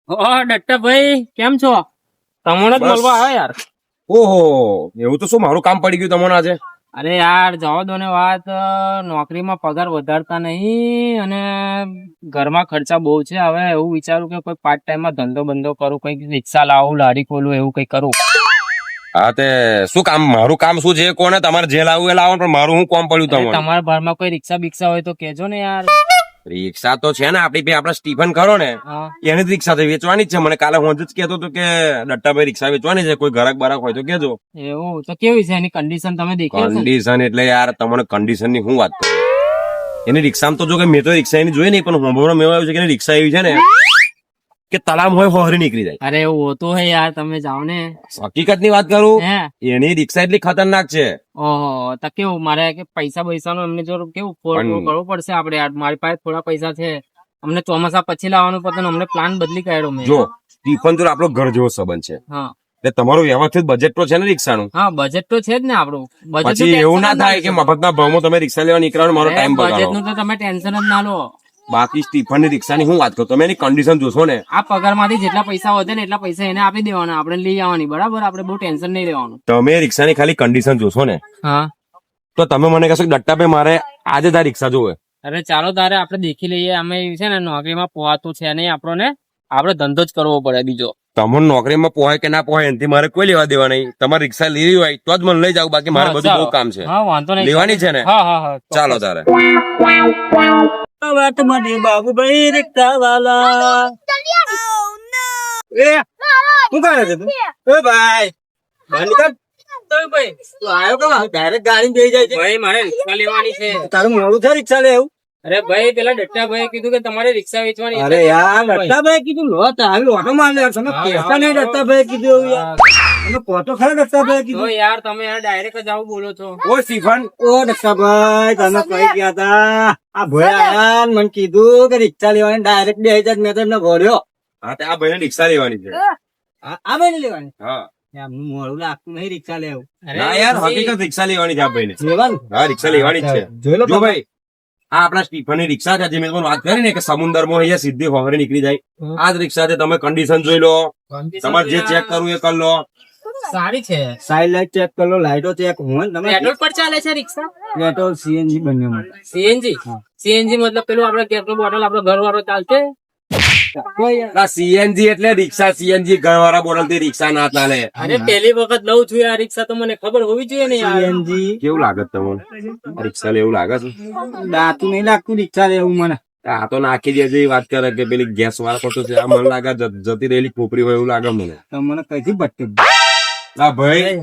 દટ્ટાભાઈ કેમ છો? તમને જ બસ. મળવા આવ્યા યાર. ઓહો, એવું તો શું મારું કામ પડી ગયું તમને આજે? અરે યાર જવા દો ને વાત. નોકરીમાં પગાર વધારતા નહીં અને ઘરમાં ખર્ચા બહુ છે. હવે એવું વિચારું કે કોઈ પાર્ટ ટાઈમ માં ધંધો બંધો કરું, કઈક રિક્ષા લાવું, લારી ખોલું, એવું કઈ કરું. હા તે શું કામ, મારું કામ શું છે કોને? તમારે જે લાવવું એ લાવો, પણ મારું શું કામ પડ્યું અરે તમને? તમારા ઘરમાં કોઈ રિક્ષા બિક્ષા હોય તો કેજો ને યાર. રિક્ષા તો છે ને આપડી બે, આપડા સ્ટીફન ખરો ને, હા. એની જ રિક્ષા છે, વેચવાની જ છે. મને કાલે હું જ કહેતો હતો કે દટ્ટાભાઈ રિક્ષા વેચવાની છે, કોઈ ગરાક બરાક હોય તો કેજો. એવું તો કેવી છે એની કન્ડિશન તમે દેખી હશે ને? કન્ડિશન એટલે યાર તમને કન્ડિશન ની શું વાત કરું? એની રિક્ષામાં તો જો કે મેં તો રિક્ષા એની જોઈ નહીં, પણ હોંભળવા મેં આવ્યું છે કે એની રિક્ષા એવી છે ને કે તળામ હોય હોહરી નીકળી જાય. અરે એવું હોતું હે યાર, તમે જાઓ ને. હકીકત ની વાત કરું, હે એની રિક્ષા એટલી ખતરનાક છે. ઓહો, તો કેવું મારે કે પૈસા પૈસા નું એમને જો કેવું પણ- કરવું પડશે આપડે યાર. મારી પાસે થોડા પૈસા છે, અમને ચોમાસા પછી લાવવાનું પડે ને અમને પ્લાન બદલી કાઢ્યો મેં. જો સ્ટીફન જોડે આપણો ઘર જેવો સંબંધ છે, હા એટલે તમારું વ્યવસ્થિત બજેટ તો છે ને રિક્ષાનું. હા, બજેટ તો છે જ ને આપણું. બજેટ પછી એવું ના થાય કે મફતના ભાવમાં તમે રિક્ષા લેવા નીકળવાનો મારો ટાઈમ બજેટ બગાડો. નું તો તમે ટેન્શન જ ના લો. બાકી સ્ટીફનની રિક્ષાની હું વાત કરું, તમે એની કન્ડિશન જોશો ને. આ પગાર માંથી જેટલા પૈસા વધે ને એટલા પૈસા એને આપી દેવાના, આપણે લઈ આવવાની. બરાબર, આપણે બહુ ટેન્શન નહીં લેવાનું. તમે રિક્ષાની ખાલી કન્ડિશન જોશો ને, હા તો તમે મને કહેશો કે દટ્ટાભાઈ મારે આજે જ આ રિક્ષા જોવે. અરે ચાલો તારે આપણે દેખી લઈએ. અમે છે ને નોકરીમાં પોહાતું છે નહીં આપણને, આપણે ધંધો જ કરવો પડે બીજો. તમને નોકરીમાં પોહાય કે ના પોહાય એનાથી મારે કોઈ લેવા દેવા નહીં. તમારે રિક્ષા લેવી હોય તો જ મને લઈ જાવ, બાકી મારે હા, બધું ચાલો. બહુ કામ છે. હા વાંધો નહીં. લેવાની છે ને? હા હા હા ચાલો તારે. વાત મને બાબુભાઈ રિક્ષા વાલા. શું કરે છે તું? એ ભાઈ બહાર નીકળ. તો ભાઈ તું આવ્યો કે ડાયરેક્ટ ગાડી બેસી જાય છે? ભાઈ મારે રિક્ષા લેવાની છે. તારું મોડું છે રિક્ષા લે એવું? અરે ભાઈ પેલા દટ્ટાભાઈએ કીધું કે તમારે રિક્ષા વેચવાની. અરે યાર દત્તાભાઈ કીધું લો આવી ઓટો માર લે. તમે હા, પૈસા નહીં હા. દત્તાભાઈ કીધું એવું યાર. તમે પોતો ખરા દત્તાભાઈ તો કીધું? યાર તમે યાર ડાયરેક્ટ જ આવું બોલો છો. ઓ સ્ટીફન, ઓ દત્તાભાઈ તમે કઈ ગયા તા? આ ભોળા આયા ને મને કીધું કે રિક્ષા લેવાની ડાયરેક્ટ બે હજાર મેં તો એમને ભર્યો. હા તે આ ભાઈને રિક્ષા લેવાની છે. આ ભાઈ લેવાની હા એમનું મોડું લાગતું નહીં રિક્ષા લેવું. અરે ના યાર, ભાઈ, હકીકત રિક્ષા લેવાની છે આ ભાઈને. લેવાનું? હા રિક્ષા લેવાની જ છે. જોઈ લો જો ભાઈ, આ આપણા સ્ટીફનની રિક્ષા છે, જે મેં તમને વાત કરી ને કે સમુદ્રમાં અહીંયા સીધી હોહરી નીકળી જાય. આ જ રિક્ષા છે, તમે કન્ડિશન જોઈ લો, તમારે જે ચેક કરવું એ કરી લો. સારી છે. સાઈડ લાઈટ ચેક કરી લો, લાઈટો ચેક હું તમે પેટ્રોલ પર ચાલે છે રિક્ષા? પેટ્રોલ સીએનજી બંને સીએનજી? સીએનજી મતલબ પેલું આપણે ગેસનું બોટલ આપણો ઘર વાળો ચાલશે? આ સીએનજી એટલે રિક્ષા, સીએનજી ઘરવાળા બોટલ થી રિક્ષા ના ચાલે. અરે પહેલી વખત લઉં છું આ રિક્ષા, તો મને ખબર હોવી જોઈએ ને યાર. સીએનજી કેવું લાગે છે તમને? આ રિક્ષા લેવું લાગે છે? દાતું નહીં લાગતું રિક્ષા લેવું મને. આ તો નાખી દે છે, વાત કરે કે પેલી ગેસ વાળા પર તો છે. આ મને લાગે જતી રહેલી ખોપરી હોય એવું લાગે મને. તો મને કઈથી ભટકે. આ ભાઈ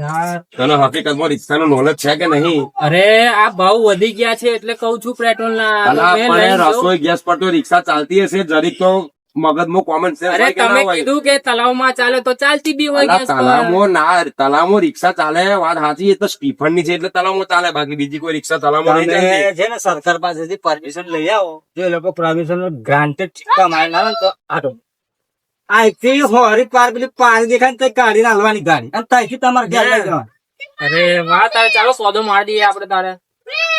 તને હકીકતમાં રિક્ષાનું નોલેજ છે કે નહીં? અરે આ ભાવ વધી ગયા છે એટલે કઉ છું પેટ્રોલ ના. અલા, તમે પણ લઈને જાઓ. રસોઈ ગેસ પર તો રિક્ષા ચાલતી હશે, જરીક તો મગજમાં કોમન સેન્સ અરે હોય કે ના તમે હોય? કીધું કે તલાવમાં ચાલે તો ચાલતી બી હોય અલા, ગેસ પર. તલાવમાં રિક્ષા ચાલે, વાત સાચી. એ તો સ્ટીફન ની છે એટલે તલાવમાં ચાલે, બાકી બીજી કોઈ રિક્ષા તલાવમાં નહીં ચાલતી. તમે છે ને સરકાર પાસેથી પરમિશન લઈ આવો. જો એ લોકો પરમિશન ગ્રાન્ટેડ સિક્કા મારી ના તો આટો આ એકથી હોરી પાર પેલી પાણી દેખાય ને તો કાઢી નાખવાની ગાડી અને ત્યાંથી તમારે ઘેર લઈ જવાનું. અરે વાહ, તારે ચાલો સોદો મારી દઈએ આપડે તારે.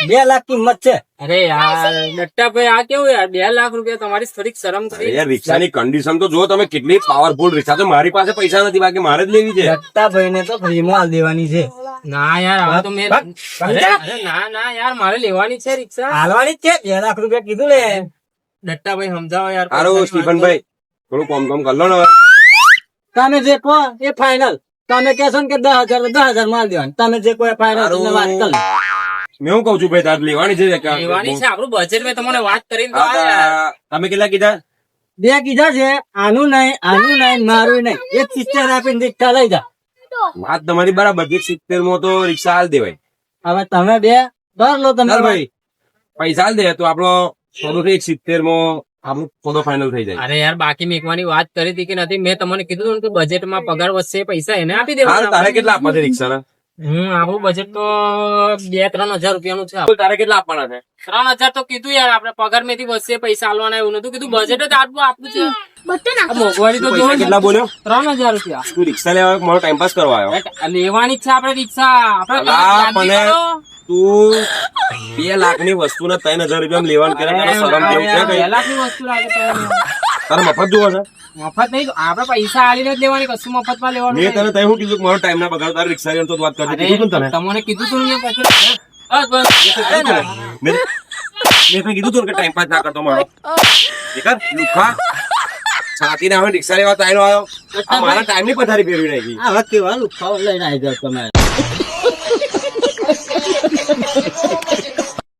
2 લાખ કિંમત છે. અરે યાર દટ્ટાભાઈ આ કેવું યાર, 2 લાખ રૂપિયા, તમારી થોડીક શરમ અરે કરી. યાર, રિક્ષાની કન્ડિશન તો જો તમે, કેટલી પાવરફુલ રિક્ષા. તો મારી પાસે પૈસા નથી, બાકી મારે જ લેવી છે. દત્તાભાઈ ને તો ફ્રીમાં આલ દેવાની છે. ના યાર હવે તો મેં અરે ના ના યાર, મારે લેવાની છે રિક્ષા. હાલવાની જ છે. 2 લાખ રૂપિયા કીધું લે. દટ્ટાભાઈ સમજાવો યાર. સારું સ્ટીફનભાઈ, થોડું કોમ કોમ કરી લો ને હવે. તમે જે કહો એ ફાઇનલ. તમે કહેશો ને કે 10,000 માલ દેવાનું, તમે જે કહો એ ફાઇનલ વાત કરી લો. મેં હું કઉ છું ભાઈ, તારે લેવાની છે કે? લેવાની છે. આપણું બજેટ મેં તમને વાત કરીને તો હા, આ યાર. તમે કેટલા કીધા? 2 કીધા છે. આનું નહીં મારું નહીં. એક સિસ્ટર આપીને રિક્ષા લઈ જા. વાત તમારી બરાબર છે. 70 માં તો રિક્ષા હાલ દેવાય. હવે તમે 2 દર લો તમે. ચાલ ભાઈ, પૈસા હાલ દે તો આપણો સોનું 70 માં આપણું સોનો ફાઇનલ થઈ જાય. અરે યાર બાકી મેકવાની વાત કરી હતી કે નથી? મેં તમને કીધું હતું ને કે બજેટમાં પગાર વધશે, પૈસા એને આપી હાલ દેવાના. તારે કેટલા આપવા છે રિક્ષાના? આપણું બજેટ તો 2-3 હજાર રૂપિયાનું છે. તારે કેટલા આપવાના છે? 3,000 તો કીધું યાર, આપણે પગાર માંથી વધશે, પૈસા આલવાના એવું નતું કીધું. બજેટ જ આટલું આપવું છે. આ મોંઘવારી તો પૈસા જો કેટલા બોલ્યો? 3,000 રૂપિયા. તું રિક્ષા લેવા આવ્યો કે મારો ટાઈમ પાસ કરવા આવ્યો? લેવાની જ છે આપણે રિક્ષા. આપણે અલા, યાદ મને- કરો. તું 2 લાખ ની વસ્તુ ને 3,000 રૂપિયા લેવાનું કરે, તને શરમ જેવું છે કઈ? 2 લાખની વસ્તુ લાગે તમને. તારે મફત જોવો છે મફત નહીં આપડે પૈસા આલીને જ લેવાની કશું મફતમાં લેવાનું મેં નહીં. તને તઈ શું કીધું કે મારો ટાઈમ ના બગાડ તારે રિક્ષા લેવાનું તો વાત કરતી અરે, કીધું ને તને તમને કીધું તું ને પછી બસ, અરે ના. મેં તને કીધું તું ને કે ટાઈમ પાસ ના કરતો મારો દેખાર લુખા છાતી ના હવે રિક્ષા લેવા તાઈનો આવ્યો આ મારા ટાઈમ ની પથારી ફેરવી નાખી આવા કેવા લુખાઓ લઈને આવી જાવ તમે